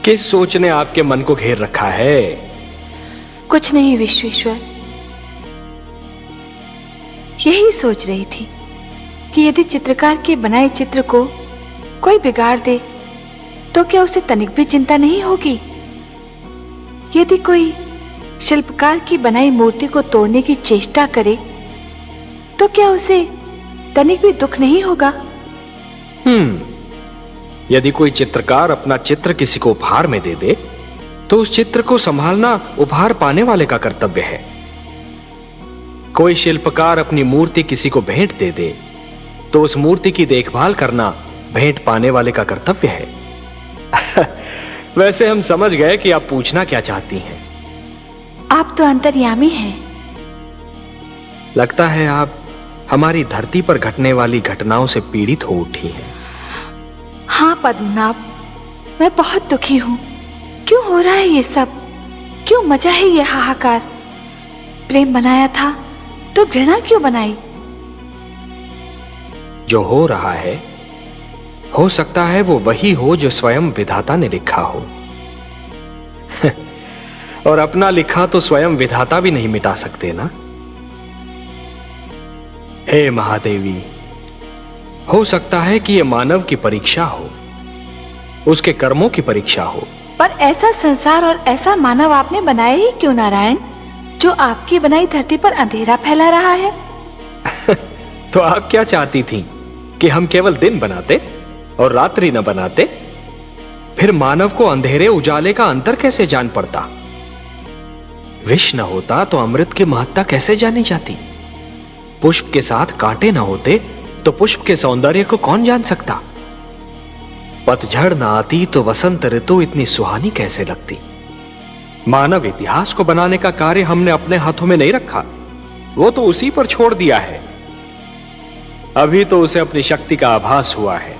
किस सोच ने आपके मन को घेर रखा है? कुछ नहीं विश्वेश्वर, यही सोच रही थी कि यदि चित्रकार के बनाए चित्र को कोई बिगाड़ दे तो क्या उसे तनिक भी चिंता नहीं होगी? यदि कोई शिल्पकार की बनाई मूर्ति को तोड़ने की चेष्टा करे तो क्या उसे तनिक भी दुख नहीं होगा? यदि कोई चित्रकार अपना चित्र किसी को उपहार में दे दे तो उस चित्र को संभालना उपहार पाने वाले का कर्तव्य है। कोई शिल्पकार अपनी मूर्ति किसी को भेंट दे दे तो उस मूर्ति की देखभाल करना भेंट पाने वाले का कर्तव्य है। वैसे हम समझ गए कि आप पूछना क्या चाहती हैं। आप तो अंतर्यामी हैं। लगता है आप हमारी धरती पर घटने वाली घटनाओं से पीड़ित हो उठी हैं। हाँ पद्मनाभ, मैं बहुत दुखी हूं। क्यों हो रहा है ये सब? क्यों मचा है ये हाहाकार? प्रेम बनाया था तो घृणा क्यों बनाई? जो हो रहा है हो सकता है वो वही हो जो स्वयं विधाता ने लिखा हो। और अपना लिखा तो स्वयं विधाता भी नहीं मिटा सकते ना। हे महादेवी, हो सकता है कि यह मानव की परीक्षा हो, उसके कर्मों की परीक्षा हो। पर ऐसा संसार और ऐसा मानव आपने बनाया ही क्यों नारायण, जो आपकी बनाई धरती पर अंधेरा फैला रहा है? तो आप क्या चाहती थीं कि हम केवल दिन बनाते और रात्रि न बनाते? फिर मानव को अंधेरे उजाले का अंतर कैसे जान पड़ता? विष न होता तो अमृत की महत्ता कैसे जानी जाती? पुष्प के साथ कांटे न होते तो पुष्प के सौंदर्य को कौन जान सकता? पतझड़ न आती तो वसंत ऋतु इतनी सुहानी कैसे लगती? मानव इतिहास को बनाने का कार्य हमने अपने हाथों में नहीं रखा, वो तो उसी पर छोड़ दिया है। अभी तो उसे अपनी शक्ति का आभास हुआ है।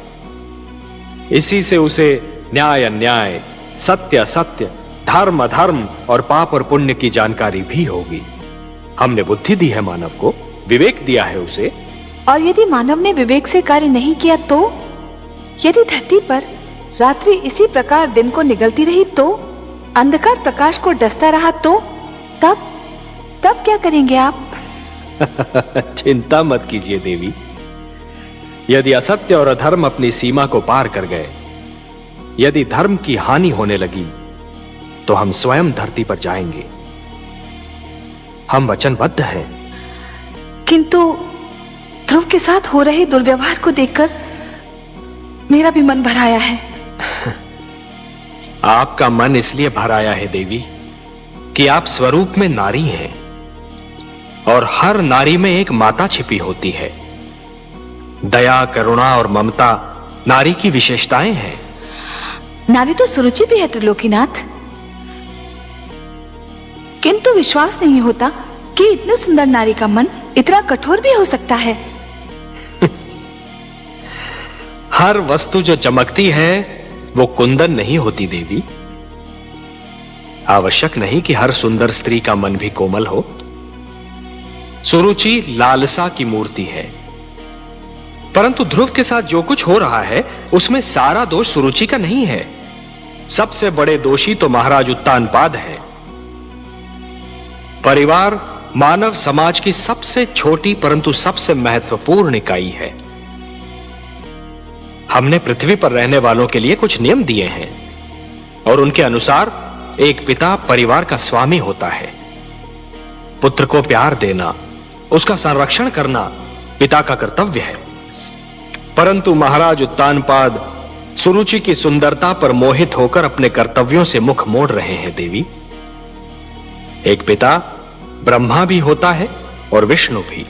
इसी से उसे न्याय अन्याय, सत्य असत्य, धर्म अधर्म और पाप और पुण्य की जानकारी भी होगी। हमने बुद्धि दी है मानव को, विवेक दिया है उसे। और यदि मानव ने विवेक से कार्य नहीं किया तो? यदि धरती पर रात्रि इसी प्रकार दिन को निगलती रही तो? अंधकार प्रकाश को डसता रहा तो? तब क्या करेंगे आप? चिंता मत कीजिए देवी। यदि असत्य और अधर्म अपनी सीमा को पार कर गए, यदि धर्म की हानि होने लगी, तो हम स्वयं धरती पर जाएंगे। हम वचनबद्ध हैं। किंतु ध्रुव के साथ हो रहे दुर्व्यवहार को देखकर मेरा भी मन भर आया है। आपका मन इसलिए भर आया है देवी कि आप स्वरूप में नारी हैं और हर नारी में एक माता छिपी होती है। दया, करुणा और ममता नारी की विशेषताएं हैं। नारी तो सुरुचि भी है त्रिलोकीनाथ, किंतु विश्वास नहीं होता कि इतनी सुंदर नारी का मन इतना कठोर भी हो सकता है। हर वस्तु जो चमकती है वो कुंदन नहीं होती देवी। आवश्यक नहीं कि हर सुंदर स्त्री का मन भी कोमल हो। सुरुचि लालसा की मूर्ति है, परंतु ध्रुव के साथ जो कुछ हो रहा है उसमें सारा दोष सुरुचि का नहीं है। सबसे बड़े दोषी तो महाराज उत्तानपाद हैं। परिवार मानव समाज की सबसे छोटी परंतु सबसे महत्वपूर्ण इकाई है। हमने पृथ्वी पर रहने वालों के लिए कुछ नियम दिए हैं और उनके अनुसार एक पिता परिवार का स्वामी होता है। पुत्र को प्यार देना, उसका संरक्षण करना पिता का कर्तव्य है। परंतु महाराज उत्तानपाद सुरुचि की सुंदरता पर मोहित होकर अपने कर्तव्यों से मुख मोड़ रहे हैं देवी। एक पिता ब्रह्मा भी होता है और विष्णु भी।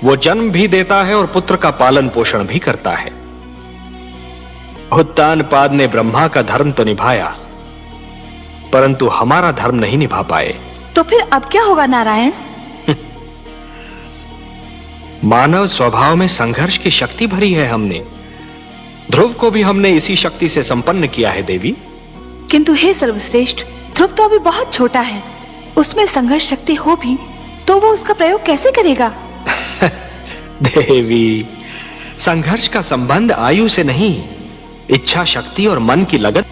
वो जन्म भी देता है और पुत्र का पालन पोषण भी करता है। उत्तानपाद ने ब्रह्मा का धर्म तो निभाया, परंतु हमारा धर्म नहीं निभा पाए। तो फिर अब क्या होगा नारायण? मानव स्वभाव में संघर्ष की शक्ति भरी है हमने। ध्रुव को भी हमने इसी शक्ति से संपन्न किया है देवी। किंतु हे सर्वश्रेष्ठ, ध्रुव तो अभी बहुत छोटा है। उसमें संघर्ष शक्ति हो भी तो वो उसका प्रयोग कैसे करेगा? देवी, संघर्ष का संबंध आयु से नहीं, इच्छा शक्ति और मन की लगन